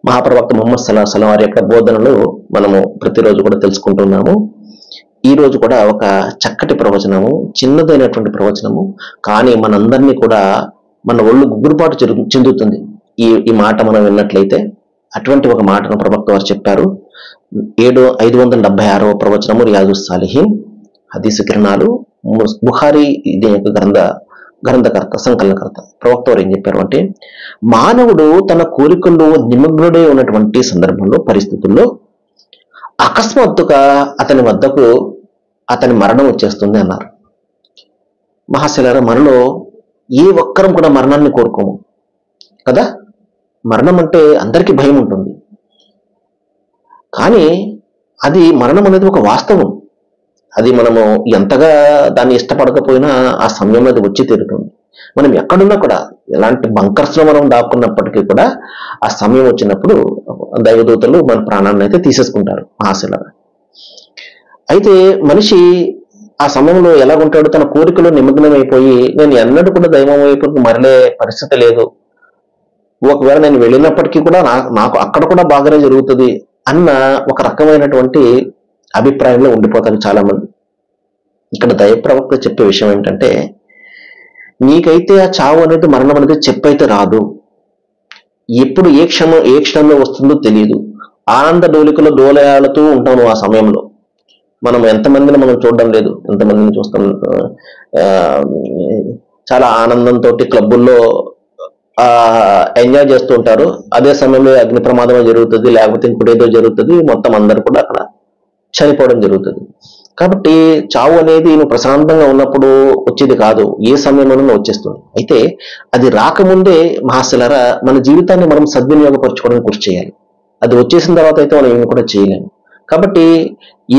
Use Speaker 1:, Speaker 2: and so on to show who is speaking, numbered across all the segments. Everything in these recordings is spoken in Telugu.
Speaker 1: మహాప్రవక్త ముహమ్మద్ సల్లాహు అలైహి వసల్లం వారి యొక్క బోధనలు మనము ప్రతిరోజు కూడా తెలుసుకుంటున్నాము. ఈ రోజు కూడా ఒక చక్కటి ప్రవచనము, చిన్నదైనటువంటి ప్రవచనము, కానీ మనందరినీ కూడా మన ఒళ్ళు గుగ్గురుపాటు చెందుతుంది ఈ మాట మనం విన్నట్లయితే. అటువంటి ఒక మాటను ప్రవక్త వారు చెప్పారు. 576వ ప్రవచనము రియాజుస్ సాలిహీన్ హదీసు కిరణాలు, బుఖారీ దీని యొక్క గ్రంథకర్త, సంకలనకర్త. ప్రవక్త వారు ఏం చెప్పారు అంటే, మానవుడు తన కోరికల్లో నిమగ్నుడై ఉన్నటువంటి సందర్భంలో, పరిస్థితుల్లో అకస్మాత్తుగా అతని వద్దకు అతని మరణం వచ్చేస్తుంది అన్నారు. మహాశిలారా, మనలో ఏ ఒక్కరం కూడా మరణాన్ని కోరుకోము కదా. మరణం అంటే అందరికీ భయం ఉంటుంది, కానీ అది మరణం అనేది ఒక వాస్తవం. అది మనము ఎంతగా దాన్ని ఇష్టపడకపోయినా ఆ సమయం అది వచ్చి తీరుతుంది. మనం ఎక్కడున్నా కూడా, ఎలాంటి బంకర్స్ లో మనం దాక్కున్నప్పటికీ కూడా ఆ సమయం వచ్చినప్పుడు దైవదూతలు మన ప్రాణాన్ని అయితే తీసేసుకుంటారు మహాశిలారా. అయితే మనిషి ఆ సమయంలో ఎలాగుంటాడు? తన కోరికలో నిమగ్నమైపోయి, నేను ఎన్నడూ కూడా దైవం వైపుకు మరలే పరిస్థితి లేదు, ఒకవేళ నేను వెళ్ళినప్పటికీ కూడా నాకు అక్కడ కూడా బాగానే జరుగుతుంది అన్న ఒక రకమైనటువంటి అభిప్రాయంలో ఉండిపోతారు చాలా మంది. ఇక్కడ దైవ ప్రవక్త చెప్పే విషయం ఏంటంటే, నీకైతే ఆ చావు అనేది, మరణం అనేది చెప్పైతే రాదు. ఎప్పుడు ఏ క్షణంలో వస్తుందో తెలియదు. ఆనంద డోలికలో డోలయాడుతూ ఉంటాను ఆ సమయంలో. మనం ఎంతమందిని మనం చూడడం లేదు, ఎంతమందిని చూస్తాం. చాలా ఆనందంతో క్లబ్బుల్లో ఎంజాయ్ చేస్తూ ఉంటారు. అదే సమయంలో అగ్ని ప్రమాదం జరుగుతుంది, లేకపోతే ఇంకోటేదో జరుగుతుంది, మొత్తం అందరు కూడా అక్కడ చనిపోవడం జరుగుతుంది. కాబట్టి చావు అనేది నువ్వు ప్రశాంతంగా ఉన్నప్పుడు వచ్చేది కాదు, ఏ సమయంలోనూ వచ్చేస్తుంది. అయితే అది రాకముందే మహాశిలారా, మన జీవితాన్ని మనం సద్వినియోగపరచుకోవడానికి కృషి చేయాలి. అది వచ్చేసిన తర్వాత అయితే మనం ఏమి కూడా చేయలేము. కాబట్టి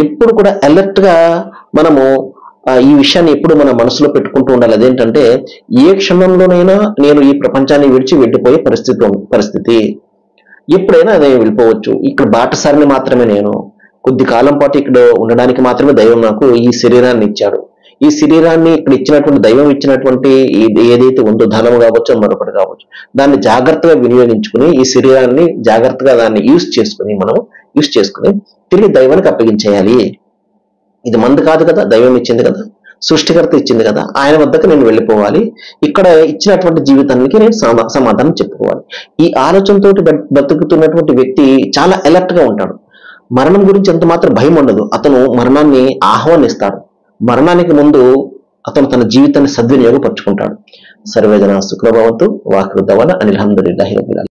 Speaker 1: ఎప్పుడు కూడా అలర్ట్ గా మనము ఈ విషయాన్ని ఎప్పుడు మన మనసులో పెట్టుకుంటూ ఉండాలి. అదేంటంటే, ఏ క్షణంలోనైనా నేను ఈ ప్రపంచాన్ని విడిచి వెళ్ళిపోయే పరిస్థితి ఎప్పుడైనా అదే వెళ్ళిపోవచ్చు. ఇక్కడ బాటసారిని మాత్రమే, నేను కొద్ది కాలం పాటు ఇక్కడ ఉండడానికి మాత్రమే దైవం నాకు ఈ శరీరాన్ని ఇచ్చాడు. ఈ శరీరాన్ని ఇక్కడ ఇచ్చినటువంటి దైవం ఇచ్చినటువంటి ఏదైతే ఉందో, ధనం కావచ్చు, మరొకటి కావచ్చు, దాన్ని జాగ్రత్తగా వినియోగించుకుని, ఈ శరీరాన్ని జాగ్రత్తగా దాన్ని యూజ్ చేసుకుని తిరిగి దైవానికి అప్పగించేయాలి. ఇది మంది కాదు కదా, దైవం ఇచ్చింది కదా, సృష్టికర్త ఇచ్చింది కదా, ఆయన వద్దకు నేను వెళ్ళిపోవాలి. ఇక్కడ ఇచ్చినటువంటి జీవితానికి నేను సమాధానం చెప్పుకోవాలి. ఈ ఆలోచనతోటి బతుకుతున్నటువంటి వ్యక్తి చాలా అలర్ట్ గా ఉంటాడు. మరణం గురించి ఎంత మాత్రం భయం ఉండదు. అతను మరణాన్ని ఆహ్వానిస్తాడు. మరణానికి ముందు అతను తన జీవితాన్ని సద్వినియోగపరుచుకుంటాడు. సర్వేజన సుఖభవంతు. వాఖిరు దవానా అనిల్ హమ్దులిల్లాహి రబ్బిల్ ఆలమీన్.